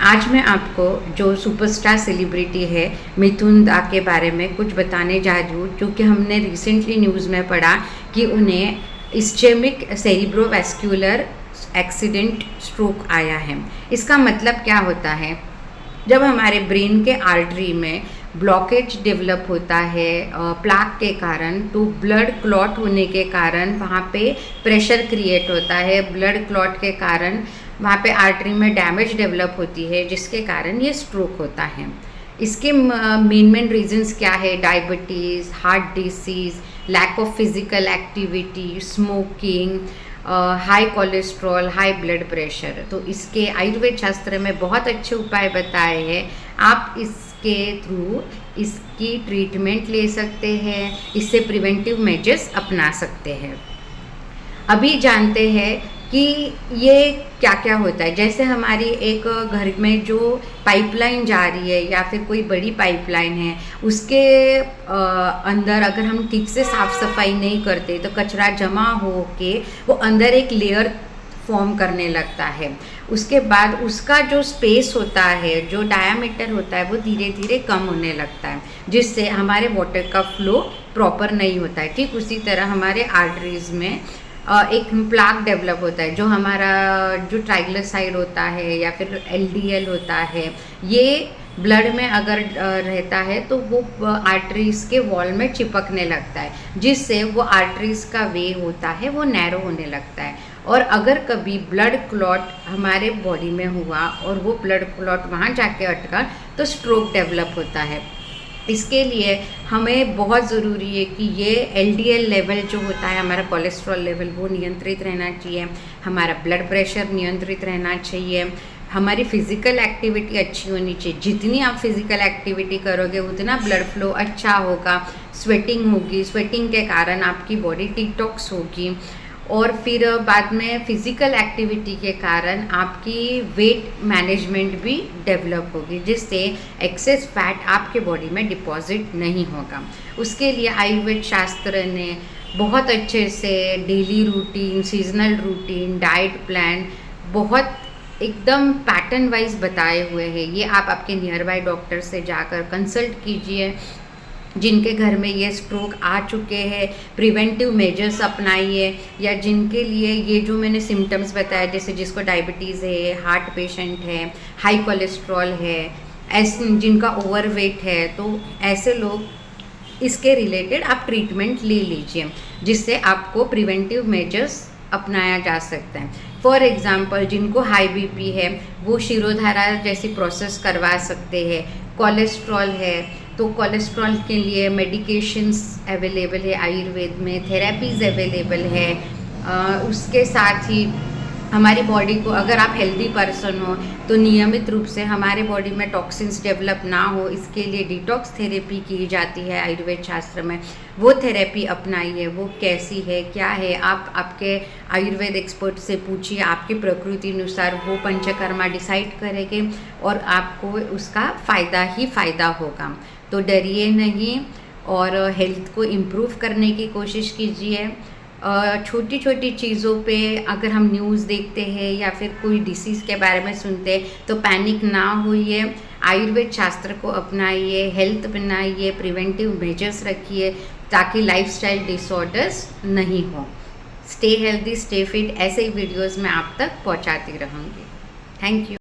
आज मैं आपको जो सुपरस्टार सेलिब्रिटी है मिथुन दा के बारे में कुछ बताने जा रही हूँ, क्योंकि हमने रिसेंटली न्यूज़ में पढ़ा कि उन्हें इस्चेमिक सेरिब्रोवैस्कुलर एक्सीडेंट स्ट्रोक आया है। इसका मतलब क्या होता है? जब हमारे ब्रेन के आर्टरी में ब्लॉकेज डेवलप होता है प्लाक के कारण, तो ब्लड क्लॉट होने के कारण वहाँ पे प्रेशर क्रिएट होता है। ब्लड क्लॉट के कारण वहाँ पे आर्टरी में डैमेज डेवलप होती है, जिसके कारण ये स्ट्रोक होता है। इसके मेन रीजंस क्या है? Diabetes, heart disease, lack of physical activity, smoking, high cholesterol, high blood pressure. तो इसके आयुर्वेद शास्त्र में बहुत अच्छे उपाय बताए हैं। आप इसके थ्रू इसकी ट्रीटमेंट ले सकते हैं, इससे प्रिवेंटिव मेजर्स अपना सकते हैं। अभी जानते हैं कि ये क्या क्या होता है। जैसे हमारी एक घर में जो पाइपलाइन जा रही है या फिर कोई बड़ी पाइपलाइन है, उसके अंदर अगर हम ठीक से साफ़ सफाई नहीं करते तो कचरा जमा हो के वो अंदर एक लेयर फॉर्म करने लगता है। उसके बाद उसका जो स्पेस होता है, जो डायामीटर होता है, वो धीरे धीरे कम होने लगता है, जिससे हमारे वाटर का फ्लो प्रॉपर नहीं होता है। ठीक उसी तरह हमारे आर्टरीज़ में एक प्लाक डेवलप होता है। जो हमारा जो ट्राइग्लिसराइड होता है या फिर एलडीएल होता है, ये ब्लड में अगर रहता है तो वो आर्टरीज़ के वॉल में चिपकने लगता है, जिससे वो आर्टरीज़ का वे होता है वो नैरो होने लगता है। और अगर कभी ब्लड क्लॉट हमारे बॉडी में हुआ और वो ब्लड क्लॉट वहाँ जाके अटका तो स्ट्रोक डेवलप होता है। इसके लिए हमें बहुत ज़रूरी है कि ये एलडीएल लेवल जो होता है, हमारा कोलेस्ट्रॉल लेवल, वो नियंत्रित रहना चाहिए। हमारा ब्लड प्रेशर नियंत्रित रहना चाहिए। हमारी फ़िज़िकल एक्टिविटी अच्छी होनी चाहिए। जितनी आप फिज़िकल एक्टिविटी करोगे उतना ब्लड फ्लो अच्छा होगा, स्वेटिंग होगी, स्वेटिंग के कारण आपकी बॉडी डिटॉक्स होगी, और फिर बाद में फिज़िकल एक्टिविटी के कारण आपकी वेट मैनेजमेंट भी डेवलप होगी, जिससे एक्सेस फैट आपके बॉडी में डिपॉजिट नहीं होगा। उसके लिए आयुर्वेद शास्त्र ने बहुत अच्छे से daily routine, seasonal routine, diet plan बहुत एकदम पैटर्न वाइज बताए हुए हैं। ये आप आपके नियर बाय डॉक्टर से जाकर कंसल्ट कीजिए। जिनके घर में ये स्ट्रोक आ चुके हैं, प्रिवेंटिव मेजर्स अपनाइए, या जिनके लिए ये जो मैंने सिम्टम्स बताया, जैसे जिसको डायबिटीज़ है, हार्ट पेशेंट है, हाई कोलेस्ट्रॉल है, ऐसे जिनका ओवरवेट है, तो ऐसे लोग इसके रिलेटेड आप ट्रीटमेंट ले लीजिए, जिससे आपको प्रिवेंटिव मेजर्स अपनाया जा सकता है। फॉर एग्ज़ाम्पल, जिनको हाई बीपी है वो शिरोधारा जैसी प्रोसेस करवा सकते हैं। कोलेस्ट्रॉल है तो कोलेस्ट्रॉल के लिए मेडिकेशंस अवेलेबल है आयुर्वेद में, थेरेपीज़ अवेलेबल है। उसके साथ ही हमारी बॉडी को, अगर आप हेल्दी पर्सन हो तो नियमित रूप से हमारे बॉडी में टॉक्सिन्स डेवलप ना हो, इसके लिए डिटॉक्स थेरेपी की जाती है आयुर्वेद शास्त्र में। वो थेरेपी अपनाइए। वो कैसी है, क्या है, आप आपके आयुर्वेद एक्सपर्ट से पूछिए। आपकी प्रकृति अनुसार वो पंचकर्मा डिसाइड करेंगे और आपको उसका फ़ायदा ही फ़ायदा होगा। तो डरिए नहीं और हेल्थ को इम्प्रूव करने की कोशिश कीजिए। छोटी छोटी चीज़ों पे अगर हम न्यूज़ देखते हैं या फिर कोई डिसीज़ के बारे में सुनते हैं तो पैनिक ना होइए। आयुर्वेद शास्त्र को अपनाइए, हेल्थ बनाइए, प्रिवेंटिव मेजर्स रखिए, ताकि लाइफस्टाइल डिसऑर्डर्स नहीं हो। Stay healthy, stay fit. ऐसे ही वीडियोज़ मैं आप तक पहुंचाती रहूँगी। Thank you.